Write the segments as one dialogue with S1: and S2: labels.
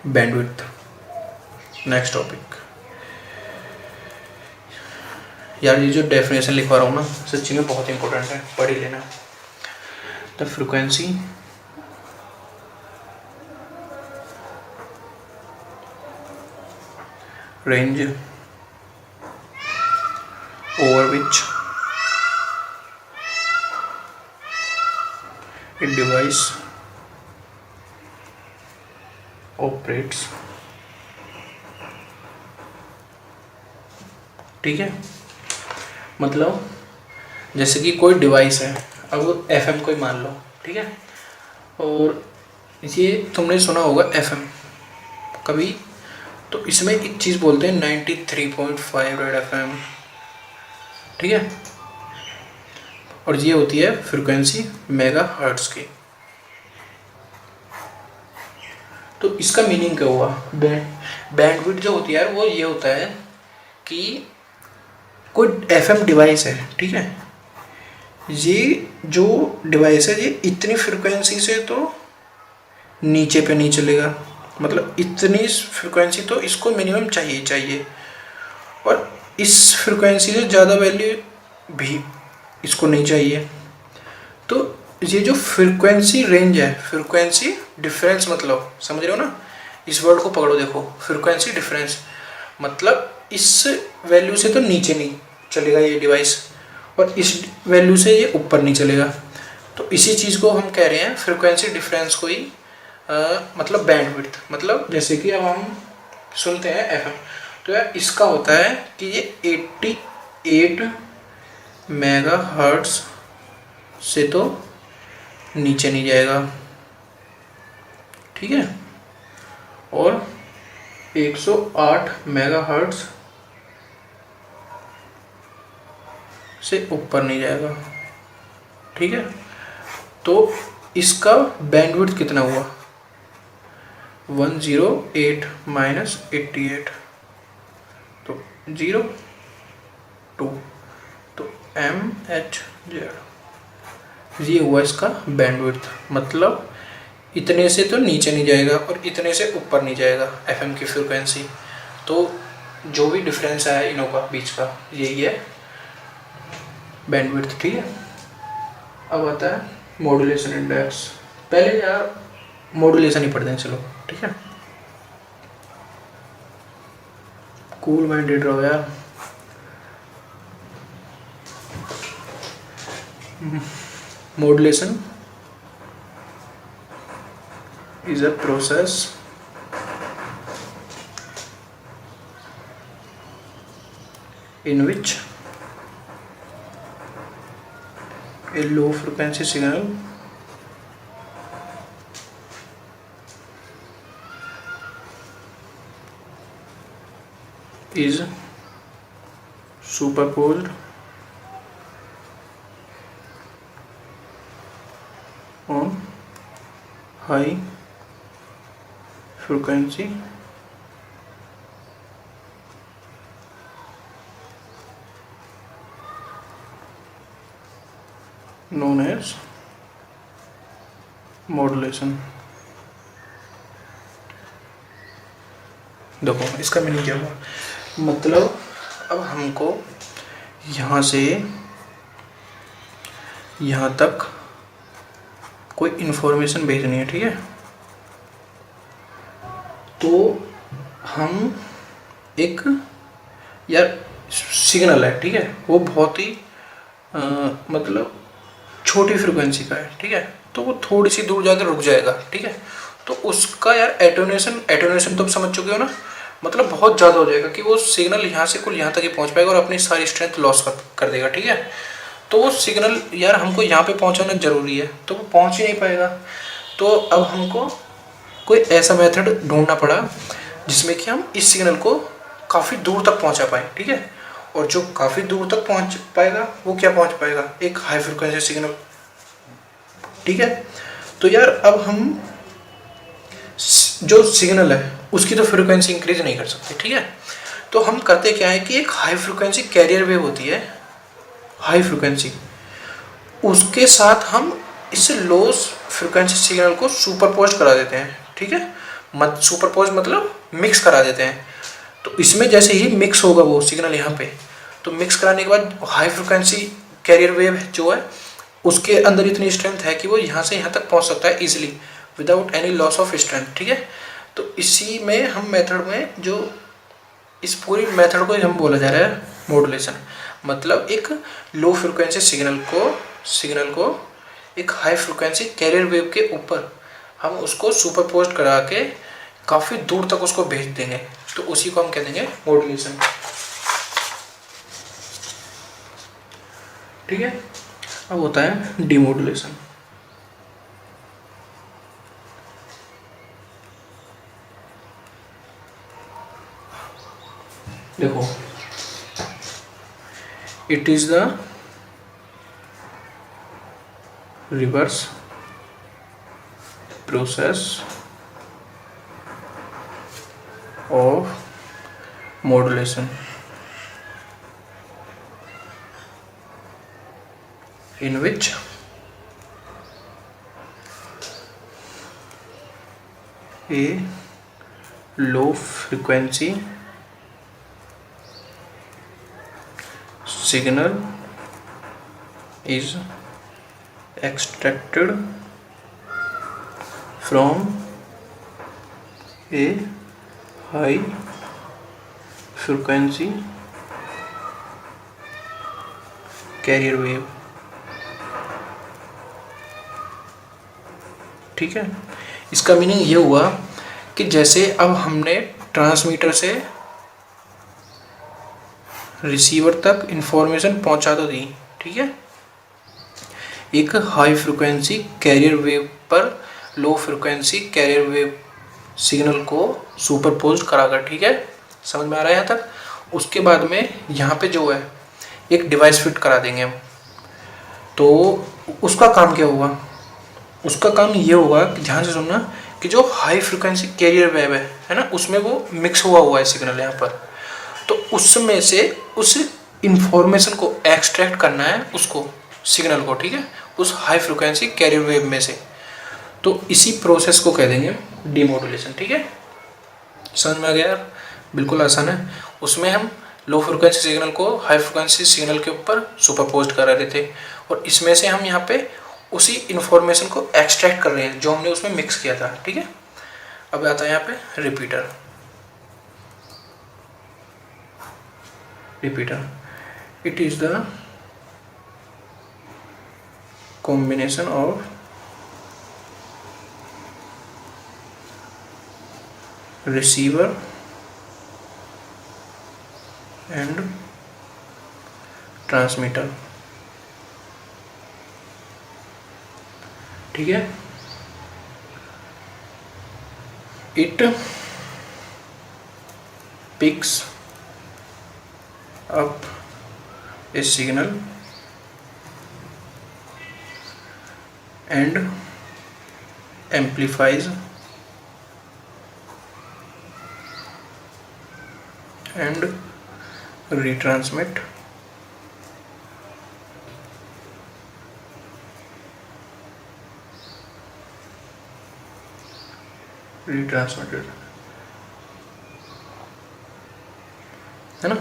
S1: Bandwidth. Next topic. यार ये जो डेफिनेशन लिखवा रहा हूँ ना, सच्ची में बहुत इंपॉर्टेंट है, पढ़ ही लेना। The frequency range over which a device operates। ठीक है, मतलब जैसे कि कोई डिवाइस है, अब FM कोई मान लो, ठीक है, और ये तुमने सुना होगा FM कभी, तो इसमें एक चीज़ बोलते हैं 93.5 रेड FM, ठीक है, और ये होती है फ्रिक्वेंसी मेगा हर्ट्स की। तो इसका मीनिंग क्या हुआ? बैंडविड्थ जो होती है यार, वो ये होता है कि कोई FM डिवाइस है, ठीक है, ये जो डिवाइस है ये इतनी फ्रिक्वेंसी से तो नीचे पे नहीं चलेगा, मतलब इतनी फ्रिक्वेंसी तो इसको मिनिमम चाहिए, और इस फ्रिक्वेंसी से ज़्यादा वैल्यू भी इसको नहीं चाहिए। तो ये जो फ्रिक्वेंसी रेंज है, फ्रिक्वेंसी डिफरेंस, मतलब समझ रहे हो ना, इस वर्ड को पकड़ो, देखो फ्रिक्वेंसी डिफरेंस मतलब इस वैल्यू से तो नीचे नहीं चलेगा ये डिवाइस, और इस वैल्यू से ये ऊपर नहीं चलेगा। तो इसी चीज़ को हम कह रहे हैं फ्रिक्वेंसी डिफरेंस को ही मतलब बैंडविड्थ। मतलब जैसे कि अब हम सुनते हैं FM, तो यार इसका होता है कि ये 88 मेगा हर्ट्स से तो नीचे नहीं जाएगा, ठीक है, और 108 मेगा हर्ट्स से ऊपर नहीं जाएगा, ठीक है। तो इसका बैंडविड्थ कितना हुआ? 108 माइनस 88, तो 0 2, तो MHz, ये हुआ इसका बैंडविड्थ। मतलब इतने से तो नीचे नहीं जाएगा और इतने से ऊपर नहीं जाएगा FM की फ्रिक्वेंसी। तो जो भी डिफरेंस है इनों का बीच का, यही है बैंडविड्थ, ठीक है। अब आता है मॉड्यूलेशन इंडेक्स। पहले यार मॉड्यूलेशन ही पढ़ते हैं, चलो ठीक है, कूल माइंडेड रहो यार। Modulation is a process in which a low frequency signal is superposed on high frequency known as modulation। देखो इसका मीनिंग क्या हुआ, मतलब अब हमको यहाँ से यहाँ तक कोई इन्फॉर्मेशन भेजनी है, ठीक है, तो हम एक यार सिग्नल है, ठीक है, वो बहुत ही मतलब छोटी फ्रिक्वेंसी का है, ठीक है, तो वो थोड़ी सी दूर जाकर रुक जाएगा, ठीक है, तो उसका यार एटोनेशन तो आप समझ चुके हो ना, मतलब बहुत ज़्यादा हो जाएगा कि वो सिग्नल यहाँ से कुल यहाँ तक ही पहुँच पाएगा और अपनी सारी स्ट्रेंथ लॉस कर देगा, ठीक है। तो वो सिग्नल यार हमको यहाँ पे पहुँचाना ज़रूरी है, तो वो पहुँच ही नहीं पाएगा। तो अब हमको कोई ऐसा मेथड ढूंढना पड़ा जिसमें कि हम इस सिग्नल को काफ़ी दूर तक पहुँचा पाएँ, ठीक है, और जो काफ़ी दूर तक पहुँच पाएगा वो क्या पहुँच पाएगा, एक हाई फ्रिक्वेंसी सिग्नल, ठीक है। तो यार अब हम जो सिग्नल है उसकी तो फ्रिक्वेंसी इंक्रीज नहीं कर सकते, ठीक है, तो हम करते क्या है कि एक हाई फ्रिक्वेंसी कैरियर वेव होती है, हाई फ्रिक्वेंसी, उसके साथ हम इस लो फ्रिक्वेंसी सिग्नल को सुपरपोज करा देते हैं, ठीक है। मत सुपरपोज मतलब मिक्स करा देते हैं। तो इसमें जैसे ही मिक्स होगा वो सिग्नल यहाँ पे, तो मिक्स कराने के बाद हाई फ्रिक्वेंसी कैरियर वेव जो है उसके अंदर इतनी स्ट्रेंथ है कि वो यहाँ से यहाँ तक पहुँच सकता है easily without any loss of strength, ठीक है। तो इसी में हम मेथड में जो इस पूरी मेथड को हम बोला जा रहा है मॉड्यूलेशन, मतलब एक लो फ्रिक्वेंसी सिग्नल को एक हाई फ्रिक्वेंसी कैरियर वेव के ऊपर हम उसको सुपरपोज करा के काफ़ी दूर तक उसको भेज देंगे, तो उसी को हम कह देंगे मॉड्यूलेशन, ठीक है। अब होता है डीमॉड्यूलेशन। देखो, it is the reverse process of modulation in which a low frequency signal is extracted from a high frequency carrier wave, ठीक है। इसका मीनिंग ये हुआ कि जैसे अब हमने ट्रांसमीटर से रिसीवर तक इंफॉर्मेशन पहुंचा तो दी, ठीक है, एक हाई फ्रिक्वेंसी कैरियर वेव पर low frequency carrier wave signal को सुपरपोज कराकर, ठीक है, समझ में आ रहा है यहाँ तक। उसके बाद में यहाँ पे जो है एक डिवाइस फिट करा देंगे हम, तो उसका काम क्या हुआ, उसका काम ये होगा कि ध्यान से सुनना कि जो हाई फ्रिक्वेंसी कैरियर वेव है ना, उसमें वो मिक्स हुआ है सिग्नल यहाँ पर, तो उसमें से उस इंफॉर्मेशन को एक्सट्रैक्ट करना है उसको सिग्नल को, ठीक है, उस हाई फ्रिक्वेंसी कैरियर वेव में से। तो इसी प्रोसेस को कह देंगे डीमॉड्यूलेशन, ठीक है। समझ में आ गया यार, बिल्कुल आसान है। उसमें हम लो फ्रिक्वेंसी सिग्नल को हाई फ्रिक्वेंसी सिग्नल के ऊपर सुपरपोज करा रहे थे, और इसमें से हम यहाँ पे उसी इंफॉर्मेशन को एक्सट्रैक्ट कर रहे हैं जो हमने उसमें मिक्स किया था, ठीक है। अब आता है यहाँ पे repeater. It is the combination of receiver and transmitter, ठीक है। It picks up a signal and amplifies and retransmit retransmitted, है ना।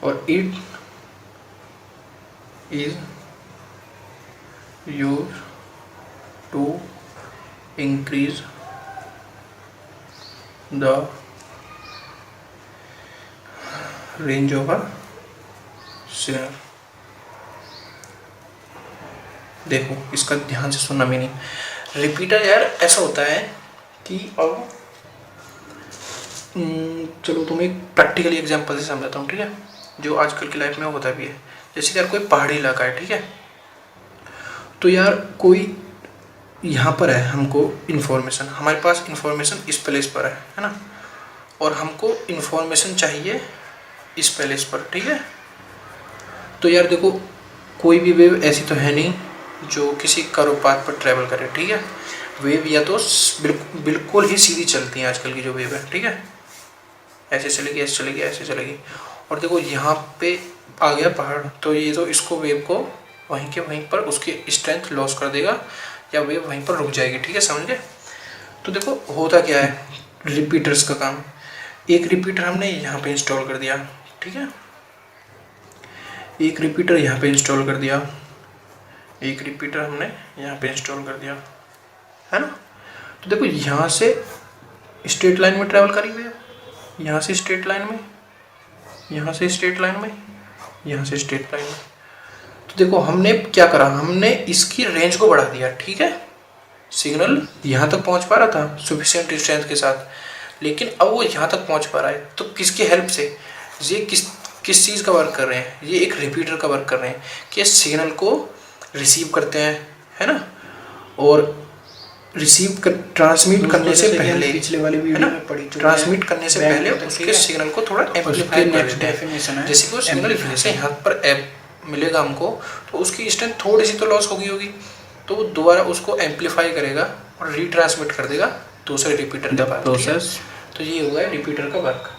S1: और it is use to increase the range of a signal. देखो, इसका ध्यान से सुनना मीनिंग। रिपीटर यार ऐसा होता है कि अब चलो तुम्हें एक प्रैक्टिकली एग्जांपल से समझाता हूँ, ठीक है, जो आजकल की लाइफ में होता भी है। जैसे यार कोई पहाड़ी इलाका है, ठीक है, तो यार कोई यहाँ पर है, हमको इन्फॉर्मेशन, हमारे पास इन्फॉर्मेशन इस प्लेस पर है ना, और हमको इन्फॉर्मेशन चाहिए इस प्लेस पर, ठीक है। तो यार देखो, कोई भी वेव ऐसी तो है नहीं जो किसी कर्व पाथ पर ट्रेवल करे, ठीक है। वेव या तो बिल्कुल ही सीधी चलती है आजकल की जो वेव है, ठीक है, ऐसे चलेगी, ऐसे चलेगी, ऐसे चलेगी। और देखो यहाँ पे आ गया पहाड़, तो ये तो इसको वेव को वहीं के वहीं पर उसकी स्ट्रेंथ लॉस कर देगा, या वेव वहीं पर रुक जाएगी, ठीक है, समझ गए। तो देखो होता क्या है रिपीटर्स का काम। एक रिपीटर हमने यहाँ पे इंस्टॉल कर दिया, ठीक है, एक रिपीटर यहाँ पे इंस्टॉल कर दिया, एक रिपीटर हमने यहाँ पे इंस्टॉल कर दिया, है ना। तो देखो यहाँ से स्ट्रेट लाइन में ट्रैवल करी हुई है, यहाँ से स्ट्रेट लाइन में, यहाँ से स्ट्रेट लाइन में, यहाँ से स्ट्रेट लाइन में। तो देखो हमने क्या करा, हमने इसकी रेंज को बढ़ा दिया, ठीक है। सिग्नल यहाँ तक पहुँच पा रहा था सफिशिएंट स्ट्रेंथ के साथ, लेकिन अब वो यहाँ तक पहुँच पा रहा है तो किसकी हेल्प से, ये किस चीज़ का वर्क कर रहे हैं, ये एक रिपीटर का वर्क कर रहे हैं कि सिग्नल को रिसीव करते हैं, है ना, और ट्रांसमिट करने से पहले,
S2: पिछले वाली वीडियो में पढ़ी,
S1: ट्रांसमिट करने से पहले उसके सिग्नल को थोड़ा एम्पलीफाई कर देते हैं। जैसे कि वो सिग्नल जैसे यहाँ पर मिलेगा हमको, तो उसकी स्ट्रेंथ थोड़ी सी तो लॉस होगी, तो वो दोबारा उसको एम्पलीफाई करेगा और रीट्रांसमिट कर देगा दूसरे रिपीटर के पास।
S2: प्रोसेस।
S1: तो ये हुआ है रिपीटर का वर्क।